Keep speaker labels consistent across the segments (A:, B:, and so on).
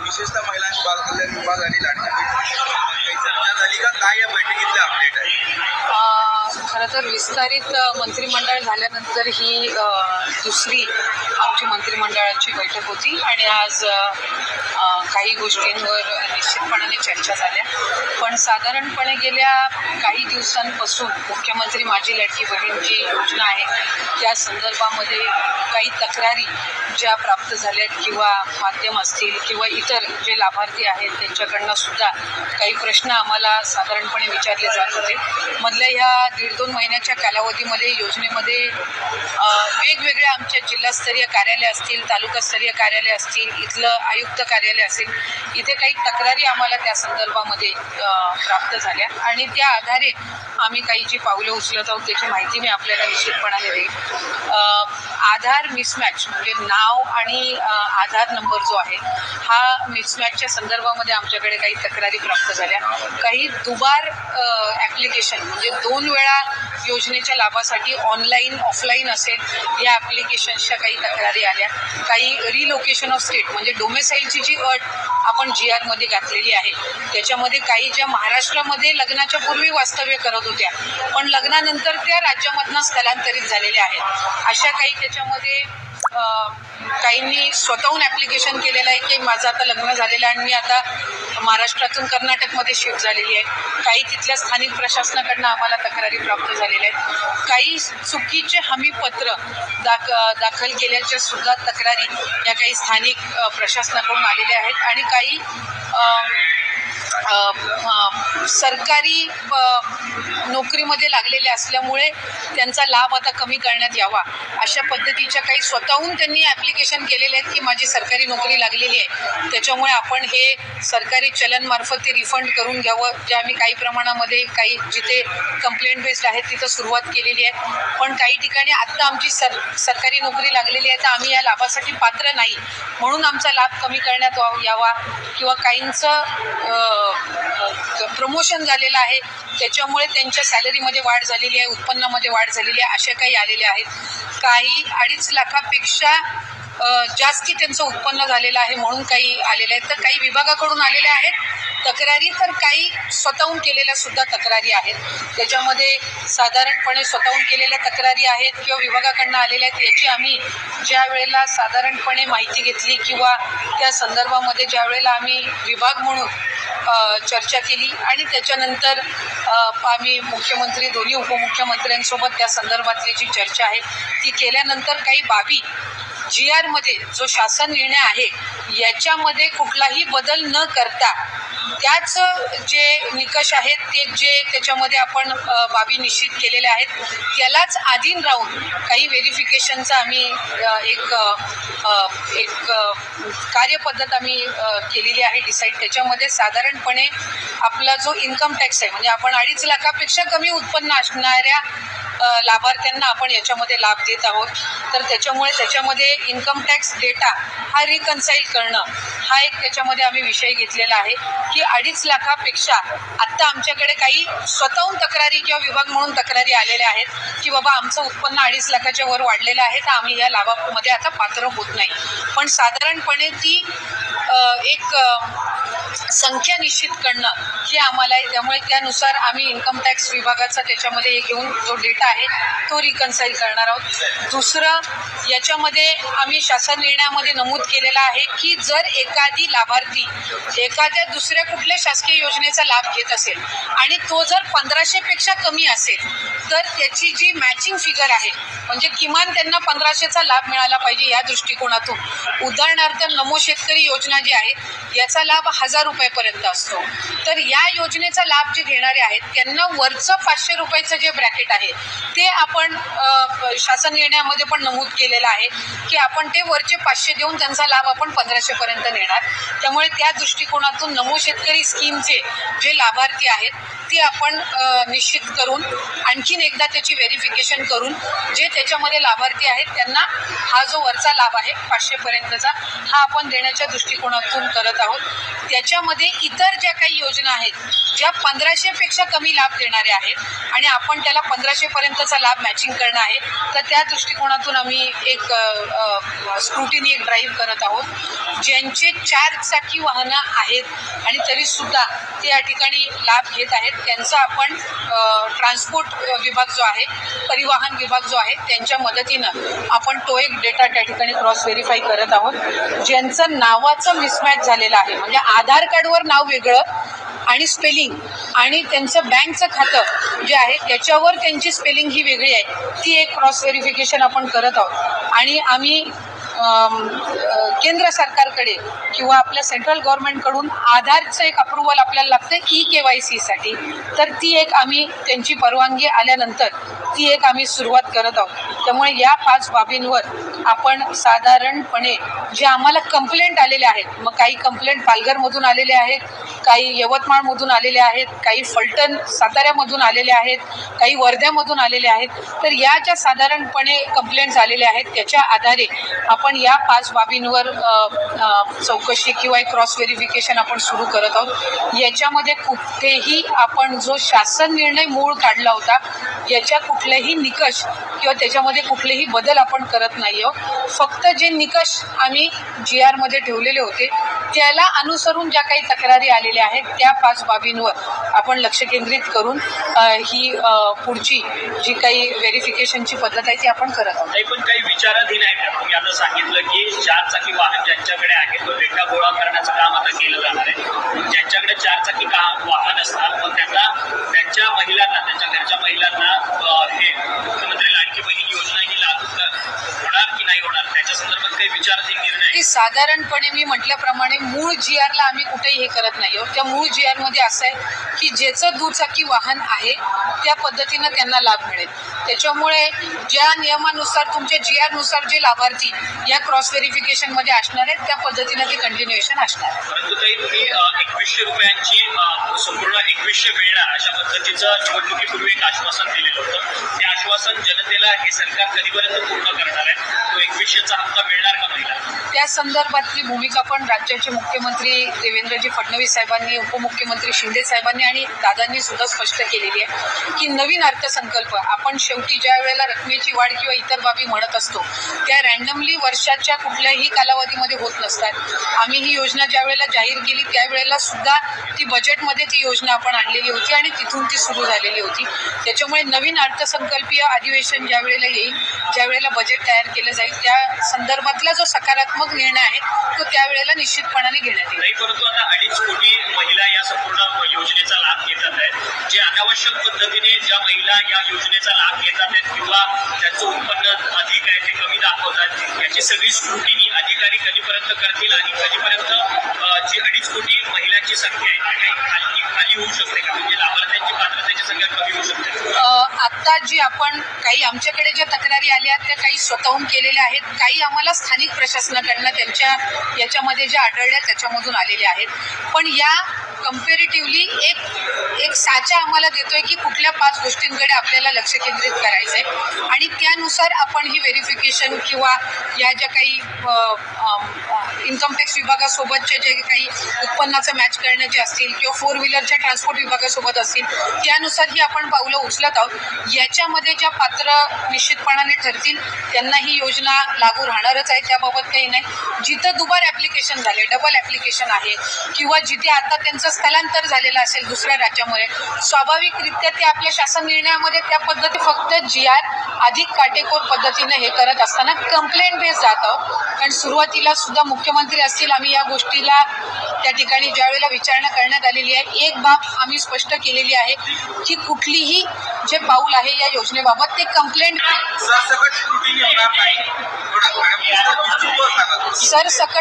A: विशेषतः महिला आणि बालकल्याण विभाग आणि लाडकी बहीण काही चर्चा झाली का? काय या बैठकीतले अपडेट आहे?
B: खरं तर विस्तारित मंत्रिमंडळ झाल्यानंतर ही दुसरी आमची मंत्रिमंडळाची बैठक होती आणि आज काही गोष्टींवर निश्चितपणाने चर्चा झाल्या. पण साधारणपणे गेल्या काही दिवसांपासून मुख्यमंत्री माझी लाडकी बहीण जी योजना आहे त्या संदर्भामध्ये काही तक्रारी ज्या प्राप्त झाल्यात किंवा माध्यम असतील किंवा इतर जे लाभार्थी आहेत त्यांच्याकडनं सुद्धा काही प्रश्न आम्हाला साधारणपणे विचारले जात होते. मधल्या ह्या 1.5-2 महिन्याच्या कालावधीमध्ये योजनेमध्ये वेगवेगळ्या आमच्या जिल्हास्तरीय कार्यालय असतील, तालुकास्तरीय कार्यालय असतील, इथलं आयुक्त कार्यालय असेल, इथे काही तक्रारी आम्हाला त्या संदर्भामध्ये प्राप्त झाल्या आणि त्या आधारे आम्ही काही जी पावलं उचलत आहोत त्याची माहिती मी आपल्याला निश्चितपणाने देईल. आधार मिसमॅच म्हणजे नाव आणि आधार नंबर जो आहे हा मिसमॅचच्या संदर्भामध्ये आमच्याकडे काही तक्रारी प्राप्त झाल्या. काही दुबार ॲप्लिकेशन म्हणजे 2 वेळा योजनेच्या लाभासाठी ऑनलाईन ऑफलाईन असेल या ॲप्लिकेशन्सच्या काही तक्रारी आल्या. काही रिलोकेशन ऑफ स्टेट म्हणजे डोमेसाईलची जी अट आपण GR मध्ये घातलेली आहे त्याच्यामध्ये काही ज्या महाराष्ट्रामध्ये लग्नाच्या पूर्वी वास्तव्य करत होत्या पण लग्नानंतर त्या राज्यामधनं स्थलांतरित झालेल्या आहेत अशा काही त्याच्यामध्ये काहींनी स्वतःहून ॲप्लिकेशन केलेलं आहे की माझं आता लग्न झालेलं आहे आणि मी आता महाराष्ट्रातून कर्नाटकमध्ये शिफ्ट झालेली आहे. काही तिथल्या स्थानिक प्रशासनाकडनं आम्हाला तक्रारी प्राप्त झालेल्या आहेत. काही चुकीचे हमीपत्र दाखल केल्याच्या सुद्धा तक्रारी या काही स्थानिक प्रशासनाकडून आलेल्या आहेत आणि काही सरकारी नोकरीमध्ये लागलेले असल्यामुळे त्यांचा लाभ आता कमी करण्यात यावा अशा पद्धतीच्या काही स्वतःहून त्यांनी ॲप्लिकेशन केलेले आहेत की माझी सरकारी नोकरी लागलेली आहे त्याच्यामुळे आपण हे सरकारी चलनमार्फत ते रिफंड करून घ्यावं. जे आम्ही काही प्रमाणामध्ये काही जिथे कंप्लेंट बेस्ड आहेत तिथं सुरुवात केलेली आहे. पण काही ठिकाणी आत्ता आमची सरकारी नोकरी लागलेली आहे तर आम्ही या लाभासाठी पात्र नाही म्हणून आमचा लाभ कमी करण्यात यावा किंवा काहींचं प्रमोशन झालेलं आहे त्याच्यामुळे त्यांच्या सॅलरीमध्ये वाढ झालेली आहे, उत्पन्नामध्ये वाढ झालेली आहे अशा काही आलेल्या आहेत. काही 2.5 लाखापेक्षा जास्ती त्यांचं उत्पन्न झालेलं आहे म्हणून काही आलेले आहेत. तर काही विभागाकडून आलेल्या आहेत तक्रारी तर काही स्वतःहून केलेल्या सुद्धा तक्रारी आहेत. त्याच्यामध्ये साधारणपणे स्वतःहून केलेल्या तक्रारी आहेत किंवा विभागाकडनं आलेल्या आहेत याची आम्ही ज्या वेळेला साधारणपणे माहिती घेतली किंवा त्या संदर्भामध्ये ज्या वेळेला आम्ही विभाग म्हणून चर्चा केली आणि त्याच्यानंतर आम्ही मुख्यमंत्री दोन्ही उपमुख्यमंत्र्यांसोबत त्या संदर्भातली जी चर्चा आहे ती केल्यानंतर काही बाबी GR मध्ये जो शासन निर्णय आहे याच्यामध्ये कुठलाही बदल न करता त्याच जे निकष आहेत ते जे त्याच्यामध्ये आपण बाबी निश्चित केलेल्या आहेत त्यालाच अधीन राहून काही व्हेरिफिकेशनचा आम्ही एक कार्यपद्धत आम्ही केलेली आहे डिसाईड. त्याच्यामध्ये साधारणपणे आपला जो इन्कम टॅक्स आहे म्हणजे आपण 2.5 लाखापेक्षा कमी उत्पन्न असणाऱ्या लाभार्थ्यांना आपण याच्यामध्ये लाभ देत आहोत. तर त्याच्यामध्ये इन्कम टॅक्स डेटा हा रिकन्साईल करणं हा एक त्याच्यामध्ये आम्ही विषय घेतलेला आहे की 2.5 लाखापेक्षा आत्ता आमच्याकडे काही स्वतःहून तक्रारी किंवा विभाग म्हणून तक्रारी आलेल्या आहेत की बाबा आमचं उत्पन्न 2.5 लाखाच्या वर वाढलेलं आहे तर आम्ही या लाभामध्ये आता पात्र होत नाही. पण साधारणपणे ती एक संख्या निश्चित करणं हे आम्हाला आहे. त्यामुळे त्यानुसार आम्ही इन्कम टॅक्स विभागाचा त्याच्यामध्ये हे घेऊन जो डेटा आहे तो रिकन्साईल करणार आहोत. दुसरं याच्यामध्ये आम्ही शासन निर्णयामध्ये नमूद केलेलं आहे की जर एखादी लाभार्थी एखाद्या दुसऱ्या कुठल्या शासकीय योजनेचा लाभ घेत असेल आणि तो जर 1500 पेक्षा कमी असेल तर त्याची जी मॅचिंग फिगर आहे म्हणजे किमान त्यांना 1500चा लाभ मिळाला पाहिजे या दृष्टिकोनातून. उदाहरणार्थ नमो शेतकरी योजना जी आहे याचा लाभ 1000 रुपयापर्यंत असतो. तर या योजनेचा लाभ जे घेणारे आहेत त्यांना वरचं 500 रुपयाचं जे ब्रॅकेट आहे ते आपण शासन निर्णयामध्ये पण नमूद केलेलं आहे की आपण ते वरचे 500 देऊन त्यांचा लाभ आपण 1500 पर्यंत नेणार. त्यामुळे त्या दृष्टिकोनातून नमो शेतकरी स्कीमचे जे लाभार्थी आहेत ती आपण निश्चित करून आणखीन एकदा त्याची व्हेरिफिकेशन करून जे त्याच्यामध्ये लाभार्थी आहेत त्यांना हा जो वरचा लाभ आहे 500 पर्यंतचा हा आपण देण्याच्या दृष्टिकोनातून करून करत आहोत. त्याच्यामध्ये इतर ज्या काही योजना आहेत ज्या 1500पेक्षा कमी लाभ देणाऱ्या आहेत आणि आपण त्याला 1500 पर्यंतचा लाभ मॅचिंग करणं आहे, तर त्या दृष्टिकोनातून आम्ही एक स्क्रुटिनी एक ड्राईव्ह करत आहोत. ज्यांचे 4 चाकी वाहनं आहेत आणि तरी सुद्धा ते या ठिकाणी लाभ घेत आहेत, त्यांचा आपण ट्रान्सपोर्ट विभाग जो आहे, परिवहन विभाग जो आहे, त्यांच्या मदतीनं आपण तो एक डेटा त्या ठिकाणी क्रॉस व्हेरीफाय करत आहोत. ज्यांचं नावाचं मिसमॅच झालेलं आहे, म्हणजे आधार कार्डवर नाव वेगळं आणि स्पेलिंग आणि त्यांचं बँकचं खातं जे आहे त्याच्यावर त्यांची स्पेलिंग ही वेगळी आहे, ती एक क्रॉस व्हेरिफिकेशन आपण करत आहोत. आणि आम्ही केंद्र सरकारकडे किंवा आपल्या सेंट्रल गव्हर्नमेंटकडून आधारचं एक अप्रुव्हल आपल्याला लागतं KYCसाठी, तर ती एक आम्ही त्यांची परवानगी आल्यानंतर ती एक आम्ही सुरुवात करत आहोत. त्यामुळे या 5 बाबींवर आपण साधारणपणे जे आम्हाला कंप्लेंट आलेले आहेत, मग काही कंप्लेंट पालघरमधून आलेले आहेत, काही यवतमाळमधून आलेले आहेत, काही फलटण साताऱ्यामधून आलेले आहेत, काही वर्ध्यामधून आलेले आहेत, तर या ज्या साधारणपणे कंप्लेंट्स आलेल्या आहेत त्याच्या आधारे आपण या 5 बाबींवर चौकशी किंवा एक क्रॉस व्हेरिफिकेशन आपण सुरू करत आहोत. याच्यामध्ये कुठेही आपण जो शासन निर्णय मूळ काढला होता याच्या कुठलेही निकष किंवा त्याच्यामध्ये कुठलेही बदल आपण करत नाही आहोत. फक्त जे निकष आम्ही GR मध्ये ठेवलेले होते त्याला अनुसरून ज्या काही तक्रारी आलेल्या आहेत त्या 5 बाबींवर आपण लक्ष केंद्रित करून ही पुढची जी काही व्हेरिफिकेशनची पद्धत आहे ती आपण करत आहोत.
C: पण काही विचाराधीन आहे का? तुम्ही आता सांगितलं की 4 चाकी वाहन ज्यांच्याकडे आहे तो डेटा गोळा करण्याचं काम आता केलं जाणार आहे. ज्यांच्याकडे 4 चाकी वाहन असतात मग त्यांच्या महिलांना, त्यांच्या घरच्या महिलांना हे मुख्यमंत्री लाडकी बहीण योजना ही लागू होणार की नाही होणार, त्याच्या संदर्भात काही विचाराधीन निर्णय?
B: साधारणपणे मी म्हटल्याप्रमाणे मूळ GR ला आम्ही कुठेही हे करत नाही आहोत. त्या मूळ GR मध्ये असं आहे की ज्याचं दुचाकी वाहन आहे त्या पद्धतीनं त्यांना लाभ मिळेल. त्याच्यामुळे ज्या नियमानुसार तुमच्या GR नुसार जे लाभार्थी या क्रॉस व्हेरिफिकेशन मध्ये असणार आहेत त्या पद्धतीनं ते कंटिन्युएशन असणार आहे.
C: परंतु ताई तुम्ही 2100 रुपयांची संपूर्ण 2100 मिळणार अशा पद्धतीचं निवडणुकीपूर्वी एक आश्वासन दिलेलं होतं. ते आश्वासन जनतेला हे सरकार कधीपर्यंत पूर्ण करणार आहे? तो 2100चा हप्ता मिळणार का महिला?
B: त्या संदर्भातली भूमिका पण राज्याचे मुख्यमंत्री देवेंद्रजी फडणवीस साहेबांनी, उपमुख्यमंत्री शिंदे साहेबांनी आणि दादांनी सुद्धा स्पष्ट केलेली आहे की नवीन अर्थसंकल्प आपण शेवटी ज्या वेळेला रकमेची वाढ किंवा इतर बाबी म्हणत असतो त्या रँडमली वर्षाच्या कुठल्याही कालावधीमध्ये होत नसतात. आम्ही ही योजना ज्या वेळेला जाहीर केली त्यावेळेला सुद्धा ती बजेटमध्ये ती योजना आपण आणलेली होती आणि तिथून ती सुरू झालेली होती. त्याच्यामुळे नवीन अर्थसंकल्पीय अधिवेशन ज्या वेळेला येईल, ज्या वेळेला बजेट तयार केलं जाईल, त्या संदर्भातला जो सकारात्मक निर्णय आहे तो त्यावेळेला निश्चितपणाने घेण्यात येईल.
C: परंतु आता 2.5 कोटी महिला या संपूर्ण योजनेचा लाभ घेतात आहेत. जे अनावश्यक पद्धतीने ज्या महिला या योजनेचा लाभ घेतात आहेत किंवा त्यांचं उत्पन्न अधिक आहे ते कमी दाखवतात, याची सगळी स्क्रुटिनी अधिकारी कधीपर्यंत करतील आणि कधीपर्यंत जी 2.5 कोटी महिलांची संख्या आहे ती काही खाली होऊ शकते का? म्हणजे लाभार्थ्यांची पात्रतेची संख्या कमी होऊ शकते?
B: आता जी आपण काही आमच्याकडे ज्या तक्रारी आल्या त्या काही स्वतःहून केलेल्या आहेत, काही आम्हाला स्थानिक प्रशासनाकडनं त्यांच्या याच्यामध्ये ज्या आढळल्या त्याच्यामधून आलेल्या आहेत. पण या कम्पॅरेटिव्हली एक साचा आम्हाला देतोय की कुठल्या 5 गोष्टींकडे आपल्याला लक्ष केंद्रित करायचं आहे आणि त्यानुसार आपण ही व्हेरिफिकेशन किंवा या ज्या काही इन्कम टॅक्स विभागासोबतचे जे काही उत्पन्नाचं मॅच करण्याचे असतील किंवा 4 व्हीलरच्या ट्रान्सपोर्ट विभागासोबत असतील त्यानुसार ही आपण पावलं उचलत आहोत. याच्यामध्ये ज्या पात्र निश्चितपणाने ठरतील त्यांना ही योजना लागू राहणारच आहे, त्याबाबत काही नाही. जिथं दुबार ॲप्लिकेशन झाले, डबल ॲप्लिकेशन आहे किंवा जिथे आता त्यांचं स्थलांतर झालेलं असेल दुसऱ्या राज्यामुळे, स्वाभाविकरित्या ते आपल्या शासन निर्णयामध्ये त्या पद्धती फक्त GR अधिक काटेकोर पद्धतीने हे करत असताना कंप्लेंट बेस जात आहोत. कारण सुरुवातीला सुद्धा मुख्यमंत्री असतील, आम्ही या गोष्टीला त्या ठिकाणी ज्या वेळेला विचारणा करण्यात आलेली आहे एक बाब आम्ही स्पष्ट केलेली आहे की कुठलीही जे पाऊल आहे या योजनेबाबत ते कंप्लेंट सरसकट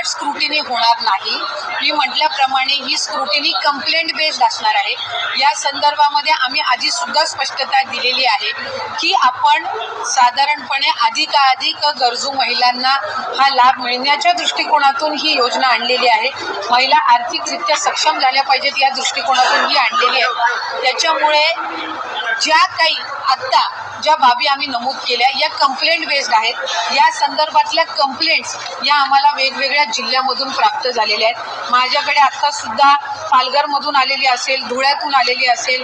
B: स्क्रुटिनी होणार नाही. मी म्हटल्याप्रमाणे ही स्क्रुटिनी कंप्लेंट बेस्ड असणार आहे. या संदर्भामध्ये आम्ही आधी सुद्धा स्पष्टता दिलेली आहे की आपण साधारणपणे अधिकाधिक गरजू महिलांना हा लाभ मिळण्याच्या दृष्टिकोनातून ही योजना आणलेली आहे. महिला आर्थिकरित्या सक्षम झाल्या पाहिजेत या दृष्टिकोनातून ही आणलेली आहे. त्याच्यामुळे ज्या काही आत्ता ज्या बाबी आम्ही नमूद केल्या या कंप्लेंट बेस्ड आहेत. या संदर्भातल्या कंप्लेंट्स या आम्हाला वेगवेगळ्या जिल्ह्यामधून प्राप्त झालेल्या आहेत. माझ्याकडे आत्ता सुद्धा पालघरमधून आलेली असेल, धुळ्यातून आलेली असेल,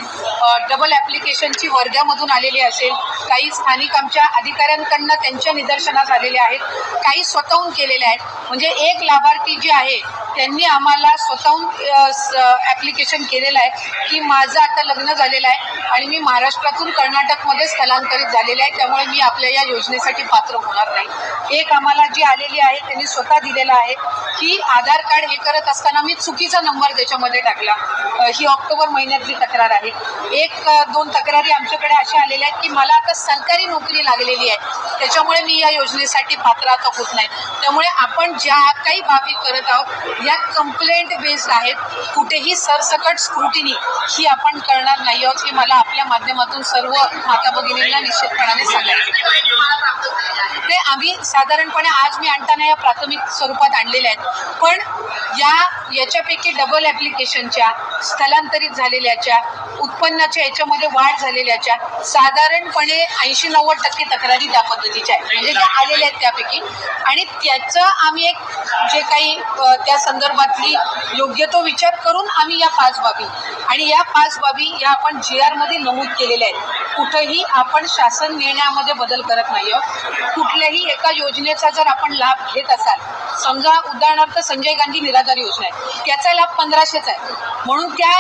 B: डबल ॲप्लिकेशनची वर्ध्यामधून आलेली असेल, काही स्थानिक आमच्या अधिकाऱ्यांकडनं त्यांच्या निदर्शनास आलेले आहेत, काही स्वतःहून केलेले आहेत. म्हणजे एक लाभार्थी जे आहे त्यांनी आम्हाला स्वतःहून ॲप्लिकेशन केलेलं आहे की माझं आता लग्न झालेलं आहे आणि मी महाराष्ट्रातून कर्नाटकमध्ये स्थलांतरित झालेलं आहे, त्यामुळे मी आपल्या या योजनेसाठी पात्र होणार नाही. एक आम्हाला जी आलेली आहे त्यांनी स्वतः दिलेलं आहे की आधार कार्ड हे करत असताना मी चुकीचा नंबर त्याच्यामध्ये टाकला. ही ऑक्टोबर महिन्यातली तक्रार आहे. एक दोन तक्रारी आमच्याकडे अशा आलेल्या आहेत की मला आता सरकारी नोकरी लागलेली आहे, त्याच्यामुळे मी या योजनेसाठी पात्र आता होत नाही. त्यामुळे आपण ज्या काही बाबी करत आहोत या कंप्लेंट बेस्ड आहेत. कुठेही सरसकट स्क्रुटिनी ही आपण करणार नाही आहोत की मला आपल्या माध्यमातून सर्व माता भगिनींना निश्चितपणाने सांगायचं. ते आम्ही साधारणपणे आज मी आणताना या प्राथमिक स्वरूपात आणलेल्या आहेत. पण याच्यापैकी डबल ॲप्लिकेशनच्या, स्थलांतरित झालेल्याच्या, उत्पन्नाच्या याच्यामध्ये वाढ झालेल्याच्या साधारणपणे 80-90% तक्रारी त्या पद्धतीच्या आहेत, म्हणजे त्या आलेल्या आहेत त्यापैकी. आणि त्याचं आम्ही एक जे काही त्या संदर्भातली योग्य तो विचार करून आम्ही या 5 बाबी आणि या 5 बाबी या आपण GR मध्ये नमूद केलेल्या आहेत. कुठेही आपण शासन निर्णयामध्ये बदल करत नाही आहोत. कुठल्याही एका योजनेचा जर आपण लाभ घेत असाल, समजा उदाहरणार्थ संजय गांधी निराधार योजना आहे, त्याचा लाभ 1500चा आहे म्हणून त्या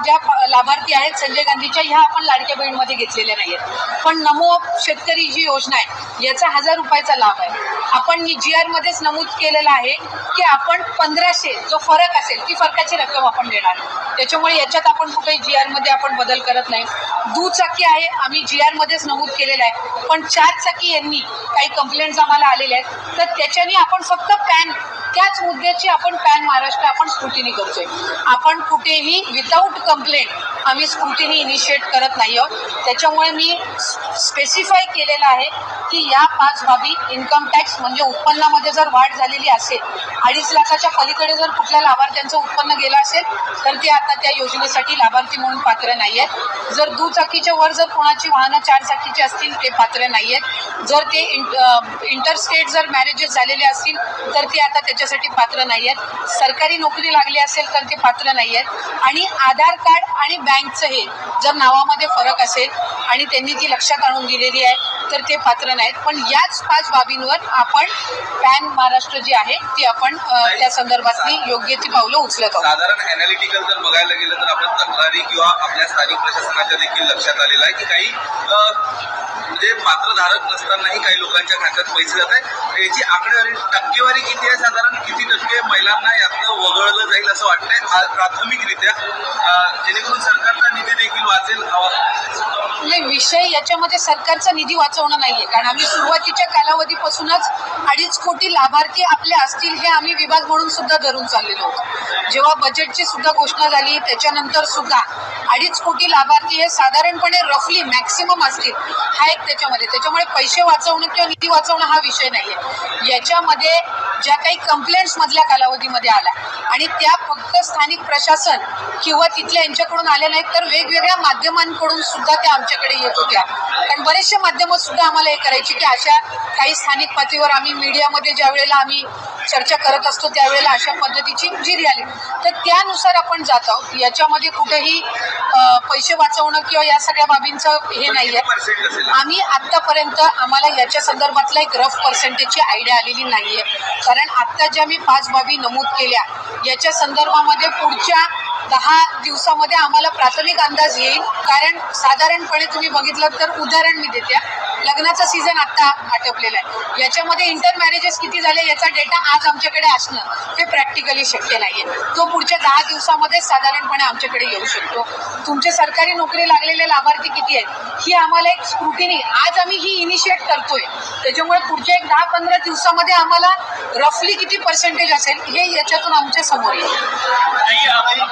B: ज्या लाभार्थी आहेत संजय गांधीच्या ह्या आपण लाडक्या बहीणमध्ये घेतलेल्या नाही आहेत. पण नमो शेतकरी जी योजना आहे याचा 1000 रुपयाचा लाभ आहे. आपण GR मध्येच नमूद केलेलं आहे की आपण 1500 जो फरक असेल ती फरकाची रक्कम आपण देणार. त्याच्यामुळे याच्यात आपण कुठेही GR मध्ये आपण बदल करत नाही. दुचाकी आहे आम्ही GR मध्येच नमूद केलेलं आहे, पण 4 चाकी यांनी काही कंप्लेंट्स आम्हाला आलेल्या आहेत तर त्याच्याने आपण फक्त पॅन त्याच मुद्द्याची आपण पॅन महाराष्ट्र आपण स्क्रुटिनी करतोय. आपण कुठेही विदाऊट कंप्लेंट आम्ही स्क्रुटिनी इनिशिएट करत नाही आहोत. त्याच्यामुळे मी स्पेसिफाय केलेलं आहे की या 5 बाबी इन्कम टॅक्स म्हणजे उत्पन्नामध्ये जर वाढ झालेली असेल, 2.5 लाखाच्या पलीकडे जर कुठल्या लाभार्थ्यांचं उत्पन्न गेलं असेल तर ते आता त्या योजनेसाठी लाभार्थी म्हणून पात्र नाही आहेत. जर दुचाकीच्या वर जर कोणाची वाहनं 4 चाकीची असतील ते पात्र नाही आहेत. जर ते इंटरस्टेट जर मॅरेजेस झालेले असतील तर ते आता त्याच्यासाठी पात्र नाही आहेत. सरकारी नोकरी लागली असेल तर ते पात्र नाही आहेत. आणि आधार कार्ड आणि बँकचं हे जर नावामध्ये फरक असेल आणि त्यांनी ती लक्षात आणून दिलेली आहे तर ते पात्र नाहीत. पण याच 5 बाबींवर आपण पॅन महाराष्ट्र जी आहे ती आपण त्या संदर्भातली योग्य ती पावलं उचलत आहोत.
A: साधारण अॅनालिटिकल जर बघायला गेलं तर आपण तक्रारी किंवा आपल्या स्थानिक प्रशासनाच्या देखील लक्षात आलेलं आहे की काही म्हणजे पात्रधारक नसतानाही काही लोकांच्या खात्यात पैसे जात आहे. याची आकडेवारी टक्केवारी किती आहे, साधारण किती टक्के महिलांना यातनं वगळलं जाईल असं वाटतंय प्राथमिकरित्या, जेणेकरून सरकारचा निधी देखील वाचेल?
B: नाही, विषय याच्यामध्ये सरकारचा निधी वाचवणं नाहीये, कारण आम्ही सुरुवातीच्या कालावधीपासूनच 2.5 कोटी लाभार्थी आपले असतील हे आम्ही विभाग म्हणून सुद्धा धरून चाललेलो होतो. जेव्हा बजेटची सुद्धा घोषणा झाली त्याच्यानंतर सुद्धा 2.5 कोटी लाभार्थी हे साधारणपणे रफली मॅक्सिमम असतील हा एक त्याच्यामुळे पैसे वाचवणं किंवा निधी वाचवणं हा विषय नाहीये. याच्यामध्ये ज्या काही कंप्लेंट्स मधल्या कालावधीमध्ये आल्या आणि त्या फक्त स्थानिक प्रशासन किंवा तिथल्या यांच्याकडून आल्या नाहीत तर वेगवेगळ्या माध्यमांकडून सुद्धा त्या आमच्याकडे येत होत्या. कारण बरेचसे माध्यमं सुद्धा आम्हाला हे करायची की अशा काही स्थानिक पातळीवर आम्ही मीडियामध्ये ज्या वेळेला आम्ही चर्चा करत असतो त्यावेळेला अशा पद्धतीची जिरी आली तर त्यानुसार आपण जात आहोत. याच्यामध्ये कुठेही पैसे वाचवणं किंवा या सगळ्या बाबींचं हे नाहीये. आम्ही आतापर्यंत आम्हाला याच्या संदर्भातला एक रफ पर्सेंटेजची आयडिया आलेली नाहीये, कारण आत्ता ज्या मी 5 बाबी नमूद केल्या याच्या संदर्भामध्ये पुढच्या 10 दिवसामध्ये आम्हाला प्राथमिक अंदाज येईल. कारण साधारणपणे तुम्ही बघितलं तर उदाहरण मी देते, लग्नाचा सीझन आता आटपलेला आहे, याच्यामध्ये इंटर मॅरेजेस किती झाले याचा डेटा आज आमच्याकडे असणं ते प्रॅक्टिकली शक्य नाहीये. तो पुढच्या 10 दिवसामध्ये साधारणपणे आमच्याकडे येऊ शकतो. तुमचे सरकारी नोकरी लागलेले लाभार्थी किती आहेत ही आम्हाला एक स्क्रुटिनी आज आम्ही ही इनिशिएट करतोय. त्याच्यामुळे पुढच्या एक 10-15 दिवसामध्ये आम्हाला रफली किती पर्सेंटेज असेल हे याच्यातून आमच्या समोर येईल.